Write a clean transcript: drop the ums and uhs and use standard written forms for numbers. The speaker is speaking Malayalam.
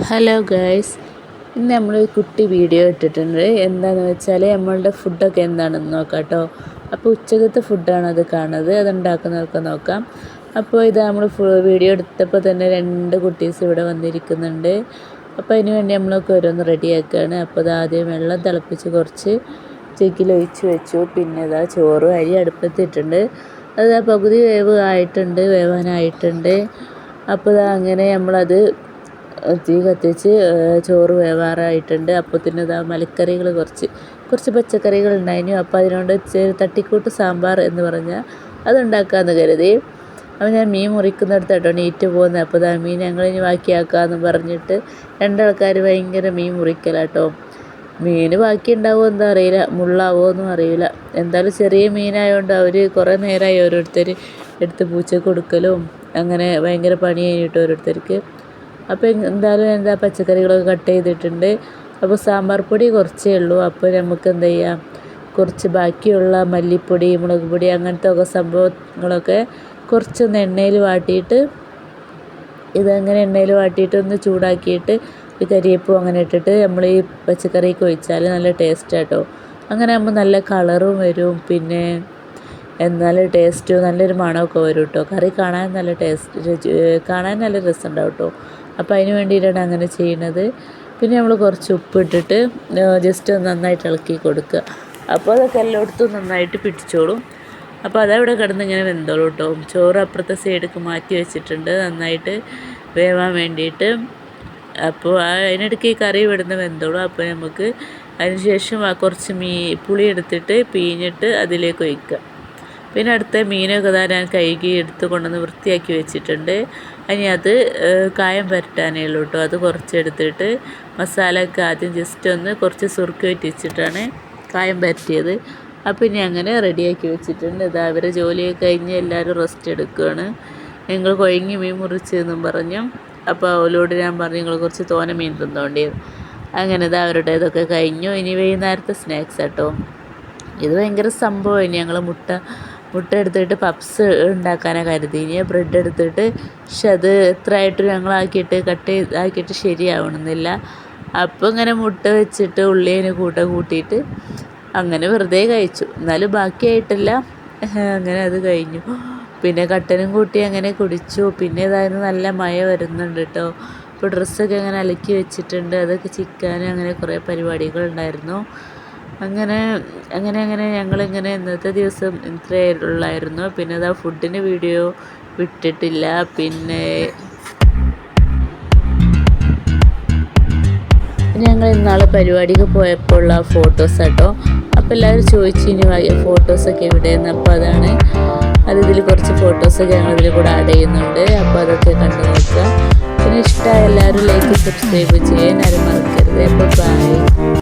ഹലോ ഗൈസ്, ഇന്ന് നമ്മൾ കുട്ടി വീഡിയോ ഇട്ടിട്ടുണ്ട്. എന്താണെന്ന് വെച്ചാൽ നമ്മളുടെ ഫുഡൊക്കെ എന്താണെന്ന് നോക്കാം കേട്ടോ. അപ്പോൾ ഉച്ചക്കത്തെ ഫുഡാണ് അത് കാണുന്നത്, അതുണ്ടാക്കുന്നതൊക്കെ നോക്കാം. അപ്പോൾ ഇത് നമ്മൾ വീഡിയോ എടുത്തപ്പോൾ തന്നെ 2 കുട്ടീസ് ഇവിടെ വന്നിരിക്കുന്നുണ്ട്. അപ്പോൾ അതിന് വേണ്ടി നമ്മളൊക്കെ ഓരോന്ന് റെഡിയാക്കുകയാണ്. അപ്പോൾ അത് ആദ്യം വെള്ളം തിളപ്പിച്ച് കുറച്ച് ചെക്കിലൊഴിച്ച് വെച്ചു. പിന്നെ ഇതാ ചോറും അരി അടുപ്പത്തിട്ടുണ്ട്. അത് പകുതി വേവാനായിട്ടുണ്ട്. അപ്പോൾ അങ്ങനെ നമ്മളത് തീ കത്തിച്ച് ചോറ് വേവാറായിട്ടുണ്ട്. അപ്പോഴത്തേനും ഇതാ മലക്കറികൾ കുറച്ച് പച്ചക്കറികൾ ഉണ്ടായിരുന്നു. അപ്പോൾ അതിനോട് തട്ടിക്കൂട്ട് സാമ്പാർ എന്ന് പറഞ്ഞാൽ അതുണ്ടാക്കാമെന്ന് കരുതി. അപ്പോൾ ഞാൻ മീൻ മുറിക്കുന്നിടത്തോട്ടോ നീറ്റ് പോകുന്നത്. അപ്പോൾ ഇതാ മീൻ ഞങ്ങളിനി ബാക്കിയാക്കാമെന്ന് പറഞ്ഞിട്ട് 2 ആൾക്കാർ ഭയങ്കര മീൻ മുറിക്കലാട്ടോ. മീൻ ബാക്കി ഉണ്ടാവുമോ എന്താ അറിയില്ല, മുള്ളാവോ എന്നും അറിയില്ല. എന്തായാലും ചെറിയ മീനായതുകൊണ്ട് അവർ കുറേ നേരമായി ഓരോരുത്തർ എടുത്ത് പൂച്ചക്ക് കൊടുക്കലും അങ്ങനെ ഭയങ്കര പണി കഴിഞ്ഞിട്ട് ഓരോരുത്തർക്ക്. അപ്പോൾ എന്തായാലും പച്ചക്കറികളൊക്കെ കട്ട് ചെയ്തിട്ടുണ്ട്. അപ്പോൾ സാമ്പാർ പൊടി കുറച്ചേ ഉള്ളൂ. അപ്പോൾ നമുക്ക് എന്താ ചെയ്യാം, കുറച്ച് ബാക്കിയുള്ള മല്ലിപ്പൊടി, മുളക് പൊടി അങ്ങനത്തെ ഒക്കെ സംഭവങ്ങളൊക്കെ കുറച്ചൊന്ന് എണ്ണയിൽ വാട്ടിയിട്ട് എണ്ണയിൽ വാട്ടിയിട്ട് ഒന്ന് ചൂടാക്കിയിട്ട് ഈ കരിയേപ്പും അങ്ങനെ ഇട്ടിട്ട് നമ്മൾ ഈ പച്ചക്കറിക്ക് ഒഴിച്ചാൽ നല്ല ടേസ്റ്റാട്ടോ. അങ്ങനെ ആകുമ്പോൾ നല്ല കളറും വരും, പിന്നെ നല്ല ടേസ്റ്റും നല്ലൊരു മണമൊക്കെ വരും കേട്ടോ. കറി കാണാൻ നല്ല രസമുണ്ടാവും കേട്ടോ. അപ്പോൾ അതിന് വേണ്ടിയിട്ടാണ് അങ്ങനെ ചെയ്യുന്നത്. പിന്നെ നമ്മൾ കുറച്ച് ഉപ്പിട്ടിട്ട് ജസ്റ്റ് നന്നായിട്ട് ഇളക്കി കൊടുക്കുക. അപ്പോൾ അതൊക്കെ എല്ലായിടത്തും നന്നായിട്ട് പിടിച്ചോളും. അപ്പോൾ അതവിടെ കിടന്ന് ഇങ്ങനെ വെന്തോളും കേട്ടോ. ചോറ് അപ്പുറത്തെ സൈഡിലേക്ക് മാറ്റി വെച്ചിട്ടുണ്ട് നന്നായിട്ട് വേവാൻ വേണ്ടിയിട്ട്. അപ്പോൾ അതിനിടയ്ക്ക് ഈ കറി ഇവിടുന്ന് വെന്തോളും. അപ്പോൾ നമുക്ക് അതിന് ശേഷം കുറച്ച് പുളി എടുത്തിട്ട് പിഴിഞ്ഞിട്ട് അതിലേക്ക് ഒഴിക്കുക. പിന്നെ അടുത്ത മീനൊക്കെ ഞാൻ കഴുകി എടുത്ത് കൊണ്ടുവന്ന് വൃത്തിയാക്കി വെച്ചിട്ടുണ്ട്. ഇനി അത് കായം പുരട്ടാനേ ഉള്ളൂ കേട്ടോ. അത് കുറച്ചെടുത്തിട്ട് മസാലയൊക്കെ ആദ്യം ജസ്റ്റ് ഒന്ന് കുറച്ച് സുറുക്കി വെച്ചിട്ടാണ് കായം പുരട്ടിയത്. അപ്പോൾ ഇനി അങ്ങനെ റെഡിയാക്കി വെച്ചിട്ടുണ്ട്. ഇതാ അവരെ ജോലിയൊക്കെ കഴിഞ്ഞ് എല്ലാവരും റെസ്റ്റ് എടുക്കുകയാണ്. നിങ്ങൾ കുഴങ്ങി മീൻ മുറിച്ചെന്നും പറഞ്ഞു. അപ്പോൾ അവരോട് ഞാൻ പറഞ്ഞു നിങ്ങൾ കുറച്ച് തോനെ മീൻ തിന്നോണ്ടിയത്. അങ്ങനെ ഇതാ അവരുടേതൊക്കെ കഴിഞ്ഞു. ഇനി വൈകുന്നേരത്തെ സ്നാക്സ് കേട്ടോ. ഇത് ഭയങ്കര സംഭവം. ഇനി ഞങ്ങൾ മുട്ട എടുത്തിട്ട് പപ്സ് ഉണ്ടാക്കാനാണ് കരുതി. ഇനി ബ്രെഡ് എടുത്തിട്ട്, പക്ഷെ അത് എത്ര ആയിട്ടും ഞങ്ങളാക്കിയിട്ട് ശരിയാവണമെന്നില്ല. അപ്പോൾ ഇങ്ങനെ മുട്ട വെച്ചിട്ട് ഉള്ളിന് കൂട്ടിയിട്ട് അങ്ങനെ വെറുതെ കഴിച്ചു. എന്നാലും ബാക്കിയായിട്ടില്ല. അങ്ങനെ അത് കഴിഞ്ഞു. പിന്നെ കട്ടനും കൂട്ടി അങ്ങനെ കുടിച്ചു. പിന്നെ ഇതായിരുന്നു നല്ല മഴ വരുന്നുണ്ട് കേട്ടോ. അപ്പോൾ ഡ്രസ്സൊക്കെ അങ്ങനെ അലക്കി വെച്ചിട്ടുണ്ട്. അതൊക്കെ ചിക്കാൻ അങ്ങനെ കുറേ പരിപാടികളുണ്ടായിരുന്നു. അങ്ങനെ ഞങ്ങളിങ്ങനെ ഇന്നത്തെ ദിവസം ഇത്രയേ ഉള്ളായിരുന്നു. പിന്നെ അതാ ഫുഡിന് വീഡിയോ വിട്ടിട്ടില്ല. പിന്നെ ഞങ്ങൾ ഇന്നാൾ പരിപാടിക്ക് പോയപ്പോൾ ഉള്ള ഫോട്ടോസ് കേട്ടോ. അപ്പോൾ എല്ലാവരും ചോദിച്ചു ഇനി ഫോട്ടോസൊക്കെ എവിടെയെന്ന്. അപ്പോൾ ഇതിൽ കുറച്ച് ഫോട്ടോസൊക്കെ ഞങ്ങളിതിൽ കൂടെ ആഡ് ചെയ്യുന്നുണ്ട്. അപ്പോൾ അതൊക്കെ കണ്ടു നോക്കുക. പിന്നെ ഇഷ്ടമായ എല്ലാവരും ലൈക്ക് സബ്സ്ക്രൈബ് ചെയ്യാൻ ആരും മറക്കരുത്. അപ്പോൾ ബൈ.